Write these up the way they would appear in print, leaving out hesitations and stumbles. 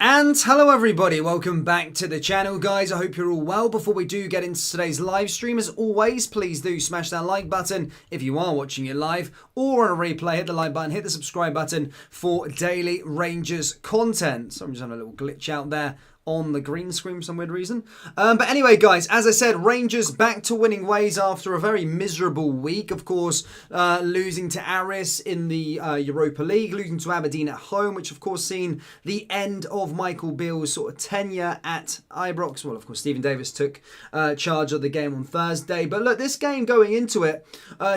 And hello everybody, welcome back to the channel guys. I hope you're all well. Before we do get into today's live stream, as always, please do smash that like button if you are watching it live, or on a replay, hit the like button, hit the subscribe button for daily Rangers content. So I'm just having a little glitch out there on the green screen for some weird reason. But anyway, guys, as I said, Rangers back to winning ways after a very miserable week. Of course, losing to Aris in the Europa League, losing to Aberdeen at home, which of course seen the end of Michael Beale's sort of tenure at Ibrox. Well, of course, Stephen Davis took charge of the game on Thursday. But look, this game going into it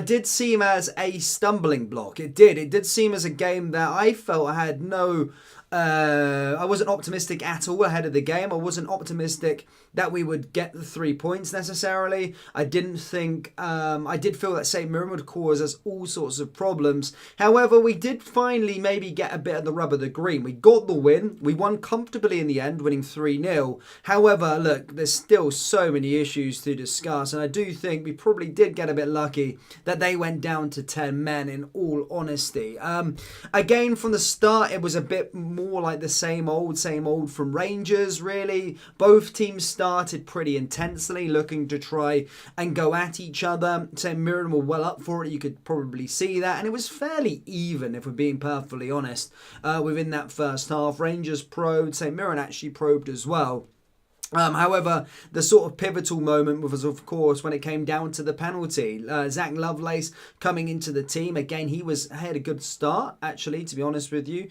did seem as a stumbling block. It did seem as a game that I felt had no... I wasn't optimistic at all ahead of the game. I wasn't optimistic that we would get the 3 points necessarily. I didn't think... I did feel that St. Mirren would cause us all sorts of problems. However, we did finally maybe get a bit of the rub of the green. We got the win. We won comfortably in the end, winning 3-0. However, look, there's still so many issues to discuss. And I do think we probably did get a bit lucky that they went down to 10 men, in all honesty. Again, from the start, it was a bit more like the same old from Rangers, really. Both teams started pretty intensely, looking to try and go at each other. St. Mirren were well up for it, you could probably see that, and it was fairly even, if we're being perfectly honest, within that first half. Rangers probed, St. Mirren actually probed as well. However, the sort of pivotal moment was, of course, when it came down to the penalty. Zach Lovelace coming into the team. Again, he had a good start, actually, to be honest with you.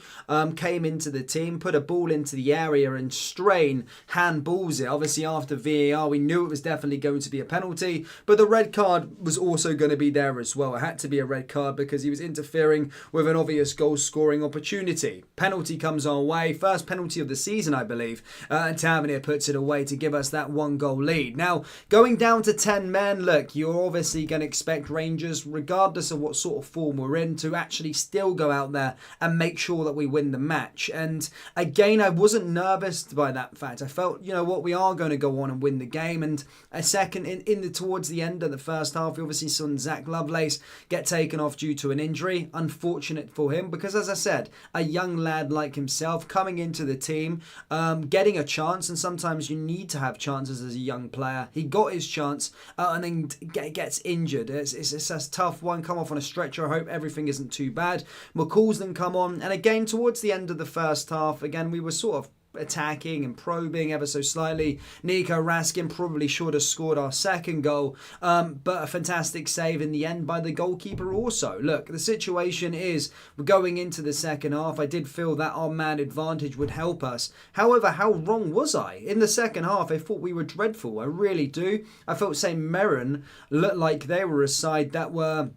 Came into the team, put a ball into the area and Strain handballs it. Obviously, after VAR, we knew it was definitely going to be a penalty. But the red card was also going to be there as well. It had to be a red card because he was interfering with an obvious goal-scoring opportunity. Penalty comes our way. First penalty of the season, I believe. And Tavernier puts it away to give us that 1-goal lead. Now, going down to 10 men, look, you're obviously going to expect Rangers, regardless of what sort of form we're in, to actually still go out there and make sure that we win the match. And again, I wasn't nervous by that fact. I felt, you know what, we are going to go on and win the game. And a second, towards the end of the first half, we obviously saw Zach Lovelace get taken off due to an injury. Unfortunate for him, because as I said, a young lad like himself coming into the team, getting a chance, and sometimes you need to have chances as a young player. He got his chance and then gets injured. It's a tough one. Come off on a stretcher. I hope everything isn't too bad. McCall's then come on, and again towards the end of the first half, again we were sort of attacking and probing ever so slightly. Nico Raskin probably should have scored our second goal, but a fantastic save in the end by the goalkeeper also. Look, the situation is, going into the second half, I did feel that our man advantage would help us. However, how wrong was I? In the second half, I thought we were dreadful. I really do. I felt St. Mirren looked like they were a side that were...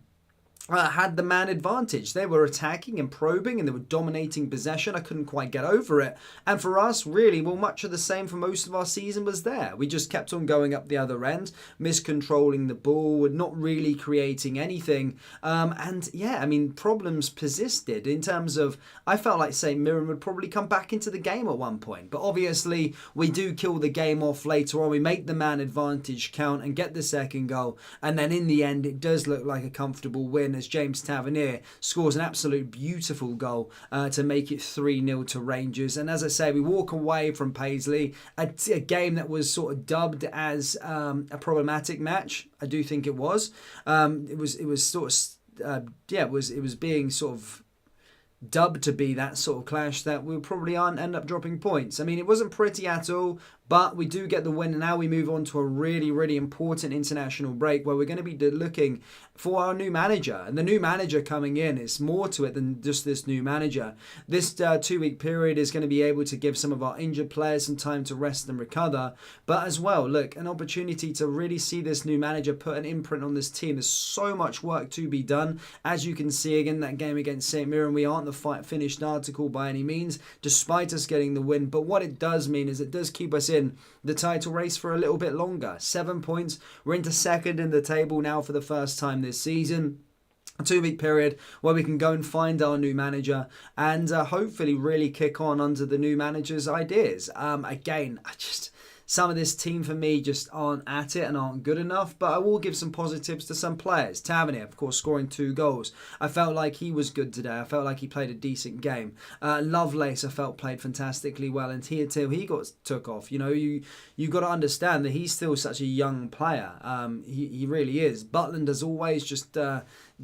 had the man advantage. They were attacking and probing and they were dominating possession. I couldn't quite get over it. And for us, really, well, much of the same for most of our season was there. We just kept on going up the other end, miscontrolling the ball, not really creating anything. And yeah, I mean, problems persisted in terms of, I felt like St. Mirren would probably come back into the game at one point. But obviously, we do kill the game off later on. We make the man advantage count and get the second goal. And then in the end, it does look like a comfortable win, as James Tavernier scores an absolute beautiful goal to make it 3-0 to Rangers. And as I say, we walk away from Paisley, a game that was sort of dubbed as a problematic match. I do think it was. It was sort of it was being sort of dubbed to be that sort of clash that we probably aren't end up dropping points. I mean, it wasn't pretty at all, but we do get the win, and now we move on to a really, really important international break where we're going to be looking for our new manager. And the new manager coming in, it's more to it than just this new manager. This 2-week period is going to be able to give some of our injured players some time to rest and recover. But as well, look, an opportunity to really see this new manager put an imprint on this team. There's so much work to be done. As you can see, again, that game against St. Mirren, we aren't the finished article by any means, despite us getting the win. But what it does mean is it does keep us in the title race for a little bit longer. 7 points. We're into second in the table now for the first time this season. A 2-week period where we can go and find our new manager and hopefully really kick on under the new manager's ideas. Again, some of this team for me just aren't at it and aren't good enough. But I will give some positives to some players. Tavernier, of course, scoring 2 goals. I felt like he was good today. I felt like he played a decent game. Lovelace, I felt, played fantastically well until he got took off. You know, you got to understand that he's still such a young player. He really is. Butland, as always, just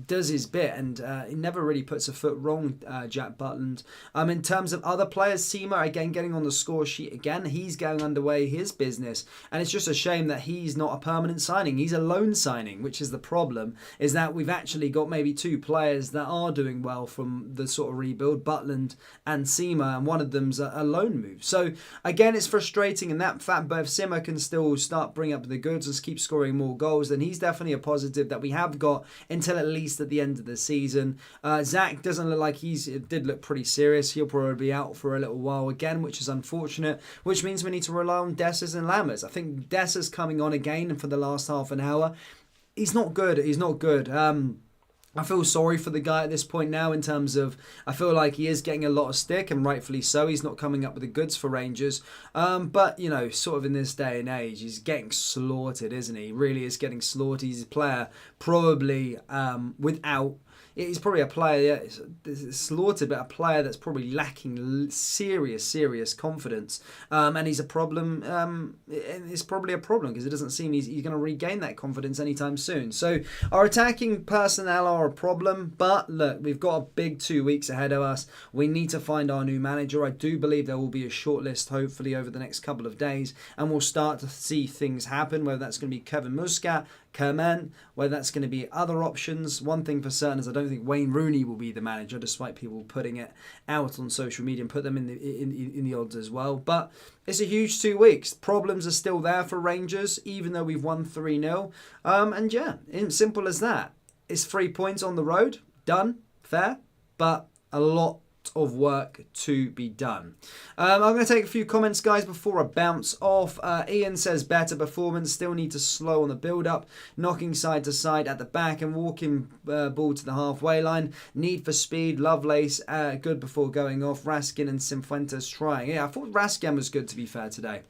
does his bit, and he never really puts a foot wrong, Jack Butland. In terms of other players, Seema, again, getting on the score sheet again. He's going underway his business, and it's just a shame that he's not a permanent signing. He's a loan signing, which is the problem, is that we've actually got maybe 2 players that are doing well from the sort of rebuild, Butland and Seema, and one of them's a loan move. So, again, it's frustrating in that fact, but if Seema can still start bringing up the goods and keep scoring more goals, then he's definitely a positive that we have got until at least at the end of the season. Zach doesn't look like it did look pretty serious. He'll probably be out for a little while again, which is unfortunate, which means we need to rely on Dessers and Lammers. I think Dessers coming on again for the last half an hour. He's not good. He's not good. I feel sorry for the guy at this point now in terms of I feel like he is getting a lot of stick, and rightfully so. He's not coming up with the goods for Rangers. But, you know, sort of in this day and age, he's getting slaughtered, isn't he? He really is getting slaughtered. He's a player probably without... He's probably a player that's slaughtered, but a player that's probably lacking serious confidence. And he's a problem. It's probably a problem because it doesn't seem he's going to regain that confidence anytime soon. So our attacking personnel are a problem. But look, we've got a big 2 weeks ahead of us. We need to find our new manager. I do believe there will be a shortlist hopefully over the next couple of days. And we'll start to see things happen, whether that's going to be Kevin Muscat, Kerman, whether that's going to be other options. One thing for certain is I don't think Wayne Rooney will be the manager, despite people putting it out on social media and put them in the odds as well. But it's a huge 2 weeks. Problems are still there for Rangers, even though we've won 3-0. And yeah, simple as that. It's 3 points on the road. Done. Fair. But a lot of work to be done. I'm going to take a few comments, guys, before I bounce off. Ian says better performance, still need to slow on the build-up, knocking side to side at the back and walking ball to the halfway line. Need for speed, Lovelace, good before going off. Raskin and Cifuentes trying. Yeah, I thought Raskin was good, to be fair, today.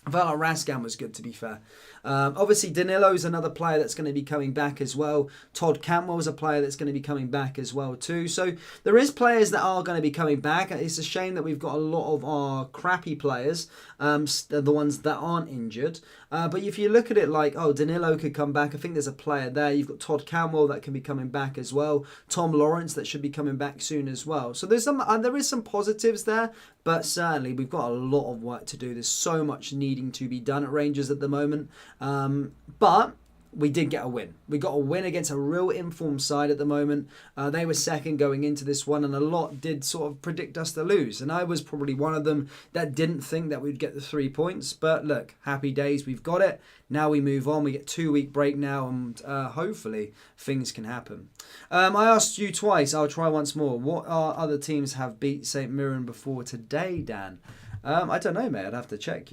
I felt like Raskin was good, to be fair. Obviously, Danilo's another player that's going to be coming back as well. Todd Cantwell's a player that's going to be coming back as well too. So there is players that are going to be coming back. It's a shame that we've got a lot of our crappy players, the ones that aren't injured. But if you look at it like, oh, Danilo could come back. I think there's a player there. You've got Todd Cantwell that can be coming back as well. Tom Lawrence that should be coming back soon as well. So there is some positives there. But certainly we've got a lot of work to do. There's so much needing to be done at Rangers at the moment. But we did get a win. We got a win against a real informed side at the moment. They were second going into this one, and a lot did sort of predict us to lose. And I was probably one of them that didn't think that we'd get the 3 points. But look, happy days, we've got it. Now we move on. We get 2 week break now, and hopefully things can happen. I asked you twice. I'll try once more. What other teams have beat St. Mirren before today, Dan? I don't know, mate. I'd have to check,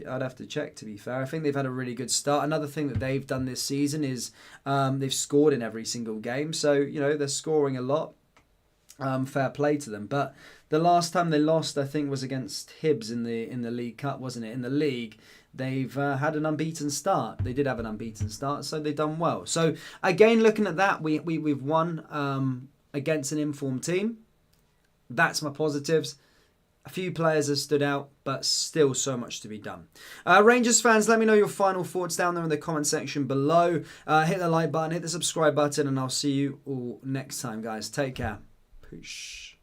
to be fair. I think they've had a really good start. Another thing that they've done this season is they've scored in every single game. So, you know, they're scoring a lot. Fair play to them. But the last time they lost, I think, was against Hibs in the League Cup, wasn't it? In the league, they've had an unbeaten start. They did have an unbeaten start, so they've done well. So, again, looking at that, we've won against an informed team. That's my positives. A few players have stood out, but still so much to be done. Rangers fans, let me know your final thoughts down there in the comment section below. Hit the like button, hit the subscribe button, and I'll see you all next time, guys. Take care. Peace.